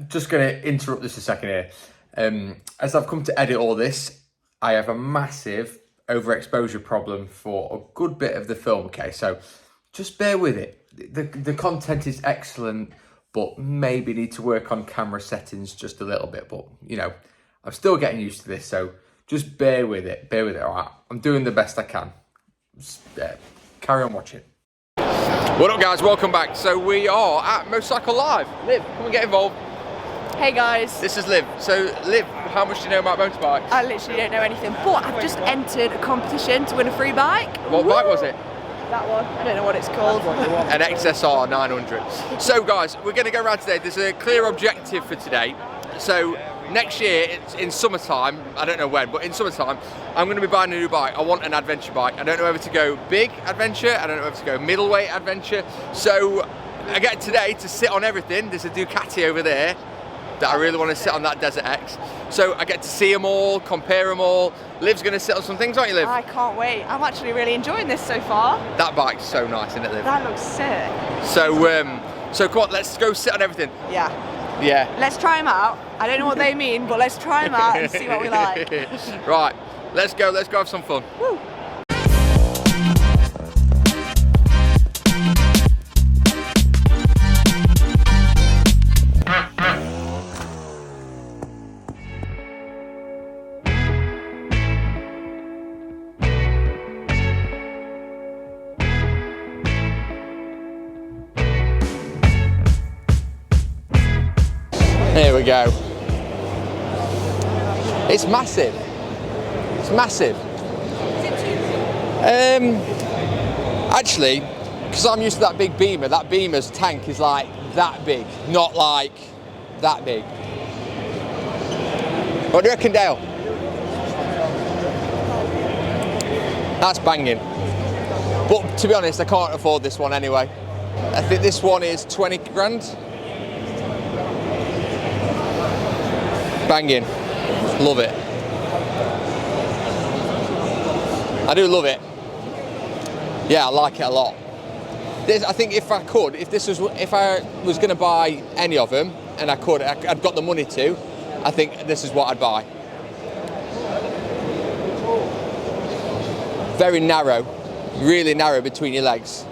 just going to interrupt this a second here. As I've come to edit all this, I have a massive overexposure problem for a good bit of the film, okay? So just bear with it. The content is excellent, but maybe need to work on camera settings just a little bit. But, you know, I'm still getting used to this, so just bear with it. Bear with it, all right? I'm doing the best I can. Just, carry on watching. What up, guys? Welcome back. So we are at Motorcycle Live. Liv, come and get involved. Hey guys. This is Liv. So Liv, how much do you know about motorbikes? I literally don't know anything, but I've just entered a competition to win a free bike. What bike was it? That one. I don't know what it's called. An XSR 900. So guys, we're going to go around today. There's a clear objective for today. So next year, it's in summertime, I don't know when, but in summertime, I'm going to be buying a new bike. I want an adventure bike. I don't know whether to go big adventure, I don't know whether to go middleweight adventure. So I get today to sit on everything. There's a Ducati over there that I really want to sit on, that Desert X. So I get to see them all, compare them all. Liv's going to sit on some things, aren't you, Liv? I can't wait. I'm actually really enjoying this so far. That bike's so nice, isn't it, Liv? That looks sick. So come on, let's go sit on everything. Yeah. Yeah. Let's try them out. I don't know what they mean, but let's try them out and see what we like. Right, let's go have some fun. Woo. Here we go. It's massive. It's massive. Actually, because I'm used to that big Beamer, that Beamer's tank is like that big, not like that big. What do you reckon, Dale? That's banging. But to be honest, I can't afford this one anyway. I think this one is 20 grand. Banging. Love it. I do love it. Yeah, I like it a lot. I think if I was going to buy any of them, and I'd got the money to, I think this is what I'd buy. Very narrow, really narrow between your legs.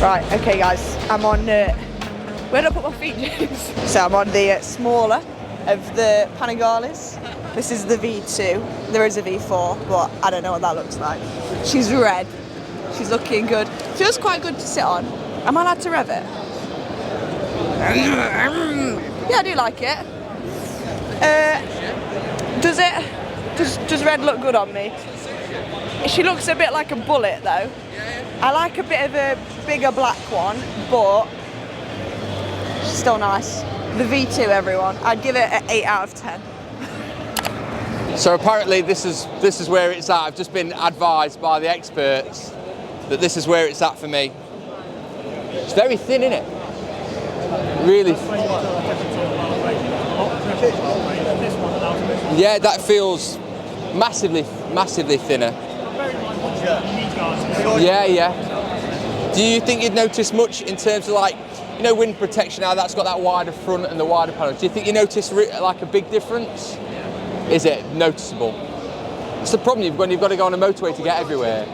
Right, okay guys, I'm on, where do I put my feet, James? So I'm on the smaller of the Panigales. This is the V2, there is a V4, but I don't know what that looks like. She's red, she's looking good. Feels quite good to sit on. Am I allowed to rev it? Yeah, I do like it. Does red look good on me? She looks a bit like a Bullet though. I like a bit of a bigger black one, but she's still nice. The V2, everyone. I'd give it an 8 out of 10. So apparently this is where it's at. I've just been advised by the experts that this is where it's at for me. It's very thin, isn't it? Really. Yeah, that feels massively thinner. Yeah. Do you think you'd notice much in terms of, like, you know, wind protection, how that's got that wider front and the wider panel? Do you think you notice like a big difference? Is it noticeable? It's the problem when you've got to go on a motorway to get everywhere.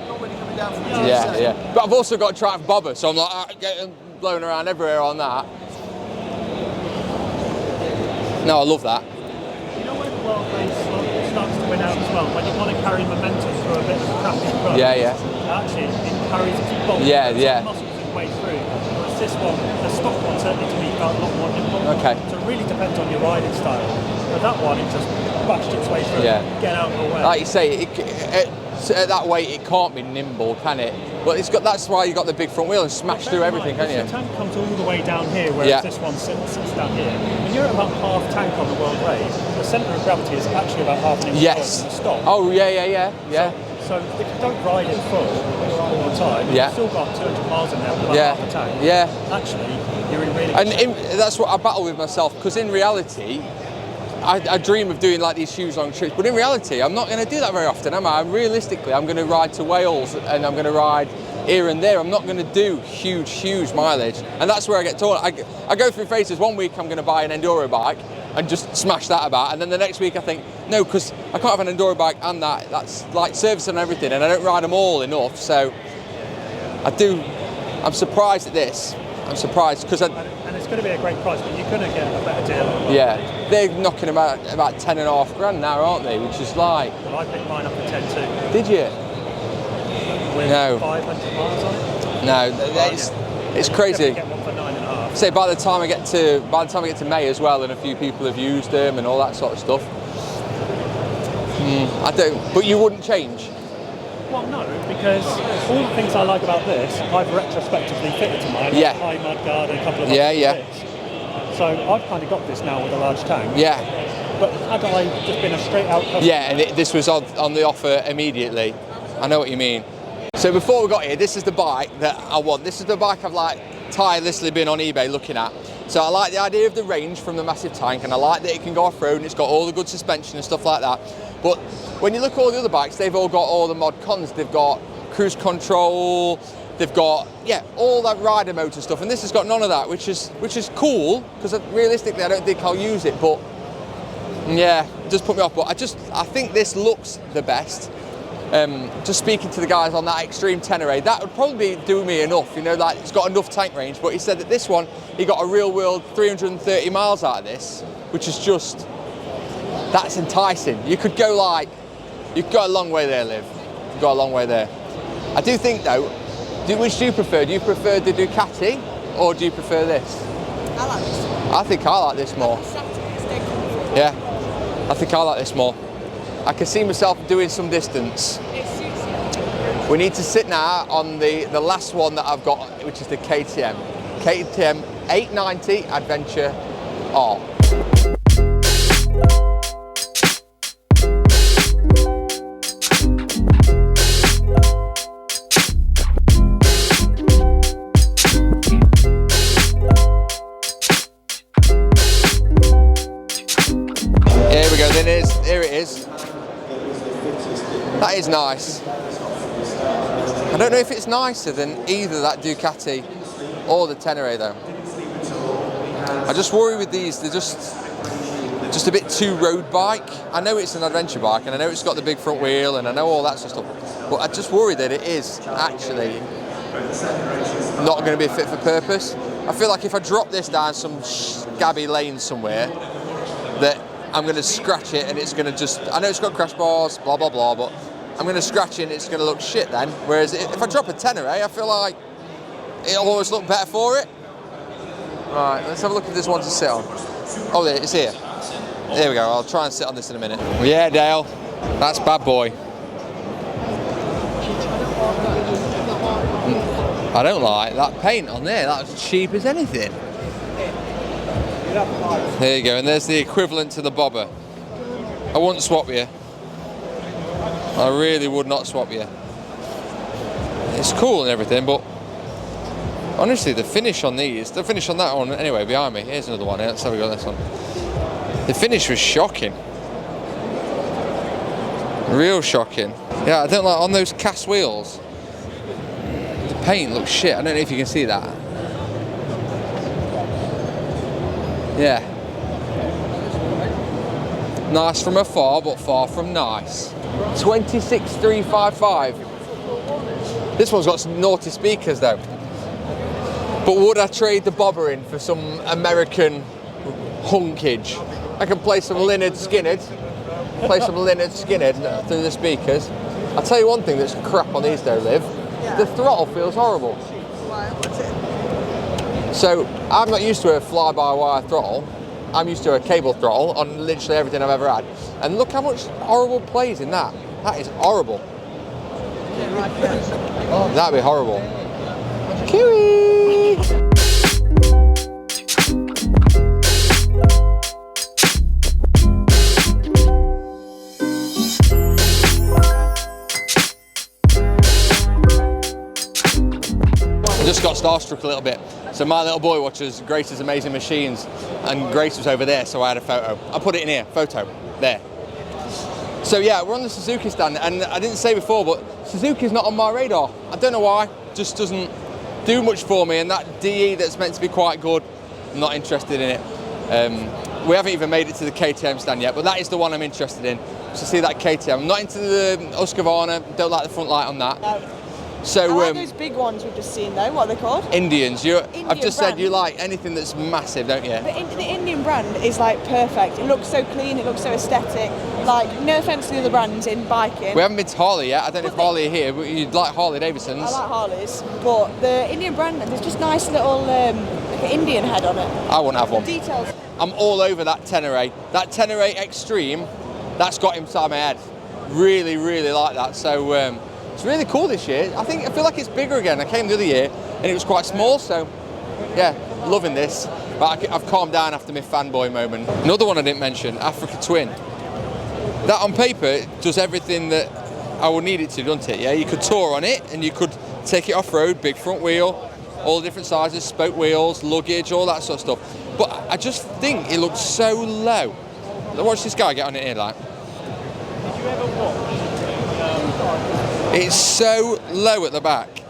Yeah. But I've also got a track bobber, so I'm like getting blown around everywhere on that. No, I love that. You know when the world race starts to win out as well, when you want to carry momentum through a bit of a crappy run? Yeah. Actually, it carries its bulk. Yeah. Muscles its way through. Whereas this one, the stock one certainly to me felt a lot more nimble. Okay. So it really depends on your riding style. But that one, it just bashed its way through. Yeah. Get out of the way. Like you say, at that weight it can't be nimble, can it? But that's why you got the big front wheel and smash through everything, can't you? The tank comes all the way down here, whereas this one sits down here. When you're at about half tank on the world race, the centre of gravity is actually about half an inch lower than the stock. Oh, yeah. So if you don't ride it full, all the time, Yeah. you've still got 200 miles in there with about Yeah. half a tank. Yeah. Actually, you're in really And good shape. that's what I battle with myself, because in reality, I dream of doing like these huge long trips, but in reality, I'm not going to do that very often, am I? Realistically, I'm going to ride to Wales and I'm going to ride here and there. I'm not going to do huge mileage, and that's where I get torn. I go through phases. One week I'm going to buy an enduro bike and just smash that about, and then the next week I think, no, because I can't have an enduro bike and that's like servicing and everything, and I don't ride them all enough. So I'm surprised at this. I'm surprised because And it's going to be a great price, but you're going to get a better deal. yeah, they're knocking about 10.5 grand now, aren't they? Which is like, Well, I picked mine up at 10 too. did you? With No. 500 miles on it. No, it's crazy. Get one for 9.5. Say by the time I get to May as well, and a few people have used them and all that sort of stuff. I don't. But you wouldn't change. Well, no, because all the things I like about this, I've retrospectively fitted to mine. Yeah. High mud guard and a couple of Yeah, other yeah. bits. So I've kind of got this now with a large tank. Yeah, But had I just been a straight out customer, yeah, and this was on the offer immediately. I know what you mean. So before we got here, this is the bike that I want. This is the bike I've like tirelessly been on eBay looking at. So I like the idea of the range from the massive tank, and I like that it can go off-road and it's got all the good suspension and stuff like that. But when you look at all the other bikes, they've all got all the mod cons. They've got cruise control, they've got, yeah, all that rider motor stuff, and this has got none of that, which is cool, because realistically I don't think I'll use it, but yeah, it does put me off. But I think this looks the best. Just speaking to the guys on that Extreme Tenere, that would probably do me enough, you know, like it's got enough tank range. But he said that this one, he got a real world 330 miles out of this, which is just, that's enticing. You could go like, you've got a long way there, Liv. You've got a long way there. I do think though, which do you prefer? Do you prefer the Ducati or do you prefer this? I like this. I think I like this more. Yeah, I think I like this more. I can see myself doing some distance. We need to sit now on the last one that I've got, which is the KTM 890 Adventure R. Here we go, here it is. That is nice. I don't know if it's nicer than either that Ducati or the Tenere though. I just worry with these, they're just a bit too road bike. I know it's an adventure bike and I know it's got the big front wheel and I know all that sort of stuff, but I just worry that it is actually not going to be fit for purpose. I feel like if I drop this down some scabby lane somewhere, that I'm going to scratch it and it's going to just, I know it's got crash bars, blah blah blah, but I'm going to scratch it and it's going to look shit then. Whereas if I drop a Tenere, I feel like it'll always look better for it. Right, let's have a look if there's one to sit on. Oh, there, it's here. There we go, I'll try and sit on this in a minute. Yeah, Dale, that's bad boy. I don't like that paint on there, that's cheap as anything. There you go, and there's the equivalent to the bobber. I wouldn't swap you. I really would not swap you. It's cool and everything, but honestly, the finish on these, the finish on that one, anyway, behind me, here's another one, let's have a go at this one. The finish was shocking. Real shocking. Yeah, I don't like, on those cast wheels, the paint looks shit. I don't know if you can see that. Yeah. Nice from afar, but far from nice. 26355. This one's got some naughty speakers though. But would I trade the bobber in for some American hunkage? I can play some Lynyrd Skynyrd. Through the speakers. I'll tell you one thing that's crap on these though, Liv. Yeah. The throttle feels horrible. Why? What's it? So I'm not used to a fly-by-wire throttle. I'm used to a cable throttle on literally everything I've ever had. And look how much horrible plays in that. That is horrible. That'd be horrible. Kiwi! starstruck a little bit. So my little boy watches Grace's Amazing Machines, and Grace was over there, so I had a photo. I put it in here, photo, there. So yeah, we're on the Suzuki stand, and I didn't say before, but Suzuki's not on my radar. I don't know why, just doesn't do much for me, and that DE that's meant to be quite good, I'm not interested in it. We haven't even made it to the KTM stand yet, but that is the one I'm interested in, to see that KTM. I'm not into the Husqvarna, don't like the front light on that. No. So, I like those big ones we've just seen though, what are they called? Indians. I've just brand. said you like anything that's massive, don't you? The Indian brand is like perfect. It looks so clean, it looks so aesthetic. Like, no offence to the other brands in biking. We haven't been to Harley yet. I don't know if Harley are here, but you'd like Harley Davidsons. I like Harleys, but the Indian brand, there's just nice little like an Indian head on it. I wouldn't have one. The details. I'm all over that Tenere. That Tenere Extreme, that's got inside my head. Really, really like that. So it's really cool this year. I feel like it's bigger again. I came the other year and it was quite small, so yeah, loving this. But I've calmed down after my fanboy moment. Another one I didn't mention, Africa Twin. That on paper does everything that I would need it to, doesn't it? Yeah, you could tour on it and you could take it off-road, big front wheel, all the different sizes, spoke wheels, luggage, all that sort of stuff. But I just think it looks so low. Watch this guy get on it here, like. Did you ever watch? It's so low at the back.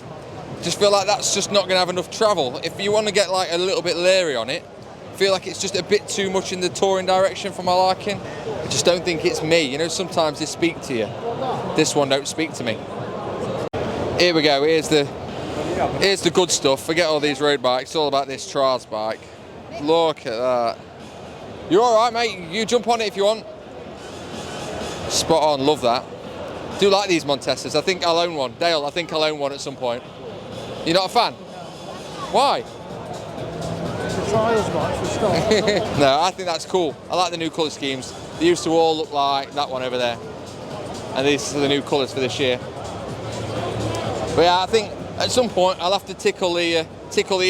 Just feel like that's just not going to have enough travel. If you want to get like a little bit leery on it, I feel like it's just a bit too much in the touring direction for my liking. I just don't think it's me. You know, sometimes they speak to you. This one don't speak to me. Here we go. Here's the good stuff. Forget all these road bikes. It's all about this trials bike. Look at that. You're all right, mate. You jump on it if you want. Spot on. Love that. Do like these Montesas. I think I'll own one. Dale, I think I'll own one at some point. You're not a fan? Why? The trials bike for start. No, I think that's cool. I like the new colour schemes. They used to all look like that one over there. And these are the new colours for this year. But yeah, I think at some point I'll have to tickle the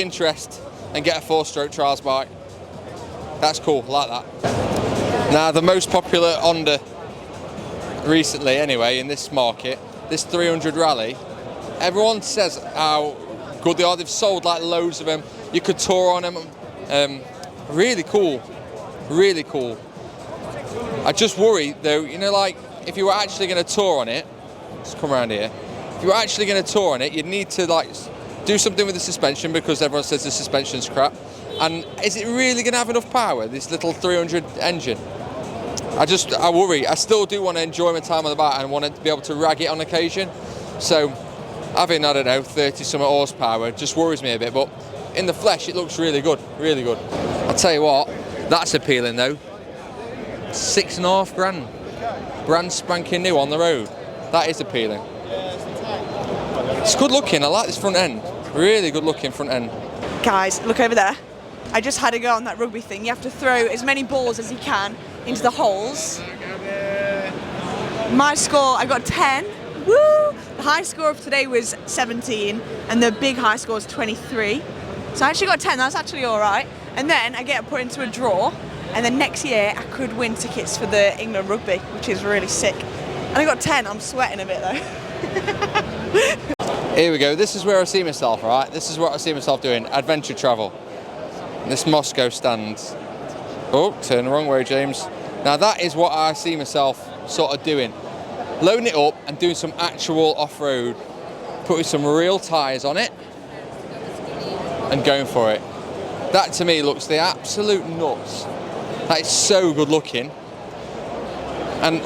interest and get a 4-stroke trials bike. That's cool, I like that. Now, the most popular Honda recently, anyway, in this market, this 300 Rally, everyone says how good they are. They've sold like loads of them. You could tour on them. Really cool, really cool. I just worry though, you know, like if you were actually going to tour on it, let's come around here. If you were actually going to tour on it, you'd need to like do something with the suspension, because everyone says the suspension's crap. And is it really going to have enough power, this little 300 engine? I worry. I still do want to enjoy my time on the bike and want to be able to rag it on occasion. So having, I don't know, 30-something horsepower just worries me a bit, but in the flesh it looks really good, really good. I'll tell you what, that's appealing though. 6.5 grand. Brand spanking new on the road. That is appealing. It's good looking. I like this front end. Really good looking front end. Guys, look over there. I just had a go on that rugby thing. You have to throw as many balls as you can into the holes. My score, I got 10. Woo! The high score of today was 17, and the big high score was 23. So I actually got 10. That's actually all right. And then I get put into a draw, and then next year I could win tickets for the England rugby, which is really sick. And I got 10. I'm sweating a bit though. Here we go. This is where I see myself, right? This is what I see myself doing. Adventure travel. This Moscow stand. Oh, turn the wrong way, James. Now that is what I see myself sort of doing. Loading it up and doing some actual off-road. Putting some real tyres on it and going for it. That to me looks the absolute nuts. That is so good looking. And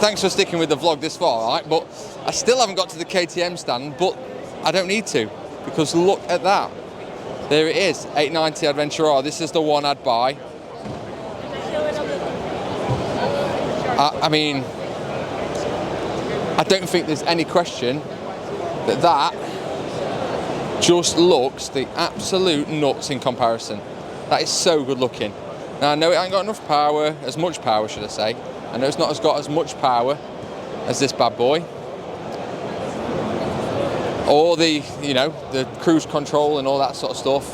thanks for sticking with the vlog this far, right? But I still haven't got to the KTM stand, but I don't need to, because look at that. There it is, 890 Adventure R. This is the one I'd buy. I mean, I don't think there's any question that that just looks the absolute nuts in comparison. That is so good looking. Now I know it ain't got enough power, as much power should I say. I know it's not got as much power as this bad boy. Or the, you know, the cruise control and all that sort of stuff.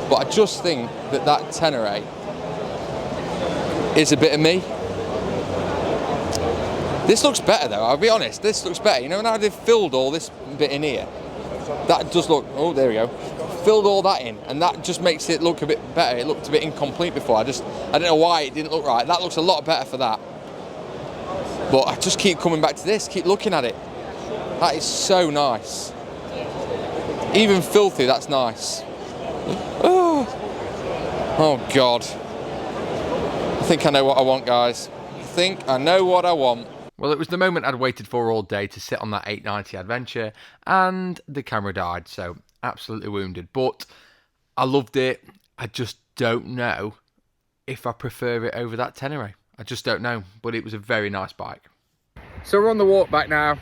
But I just think that that Tenere is a bit of me. This looks better though, I'll be honest, this looks better. You know, now they've filled all this bit in here, that does look, oh there we go, filled all that in, and that just makes it look a bit better. It looked a bit incomplete before. I don't know why it didn't look right. That looks a lot better for that. But I just keep coming back to this, keep looking at it. That is so nice. Even filthy, that's nice. Oh God. I think I know what I want, guys. I think I know what I want. Well, it was the moment I'd waited for all day to sit on that 890 Adventure, and the camera died, so absolutely wounded. But I loved it. I just don't know if I prefer it over that Tenere. I just don't know, but it was a very nice bike. So we're on the walk back now.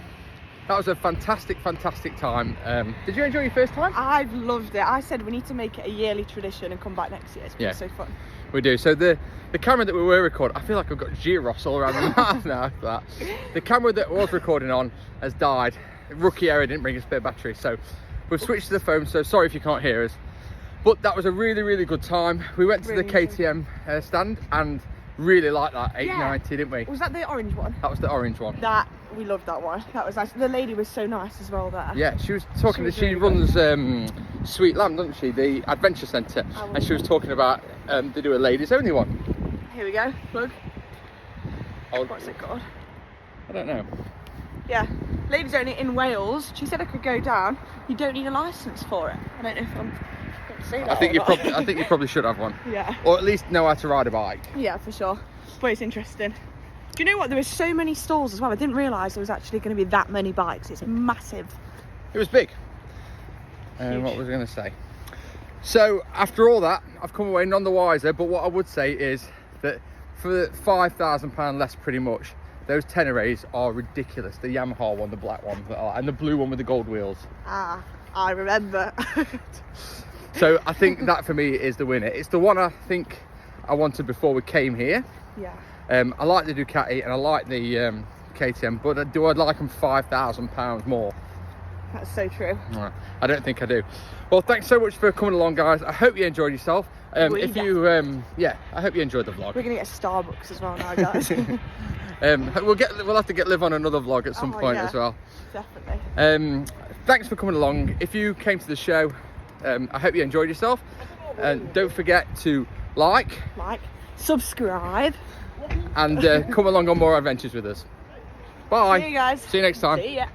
That was a fantastic, fantastic time. Did you enjoy your first time? I've loved it. I said we need to make it a yearly tradition and come back next year. It's been so fun. We do. So the camera that we were recording, I feel like I've got gyros all around the mouth now after that. The camera that I was recording on has died. Rookie error, didn't bring a spare battery. So we've switched to the phone, so sorry if you can't hear us. But that was a really, really good time. We went to the KTM stand and really liked that 890, didn't we? Was that the orange one? That was the orange one. We loved that one. That was nice. The lady was so nice as well there. Yeah, she was talking. She really runs Sweet Lamb, doesn't she? The adventure centre, and she was talking about they do a ladies only one. Here we go. Plug. Oh, what's it called? I don't know. Yeah, ladies only in Wales. She said I could go down. You don't need a licence for it. I don't know if I'm going to say that. I think you probably should have one. Yeah. Or at least know how to ride a bike. Yeah, for sure. But it's interesting. Do you know what? There were so many stalls as well. I didn't realise there was actually going to be that many bikes. It's massive. It was big. What was I going to say? So after all that, I've come away none the wiser. But what I would say is that for £5,000 less, pretty much, those Teneres are ridiculous. The Yamaha one, the black one, and the blue one with the gold wheels. Ah, I remember. So I think that for me is the winner. It's the one I think I wanted before we came here. Yeah. I like the Ducati and I like the KTM, but I'd like them £5,000 more. That's so true. I don't think I do. Well, thanks so much for coming along, guys. I hope you enjoyed yourself. I hope you enjoyed the vlog. We're gonna get Starbucks as well now, guys. We'll have to get Liv on another vlog at some point as well. Definitely. Thanks for coming along. If you came to the show, I hope you enjoyed yourself. And don't forget to like, subscribe, and come along on more adventures with us. Bye. See you guys. See you next time. See ya.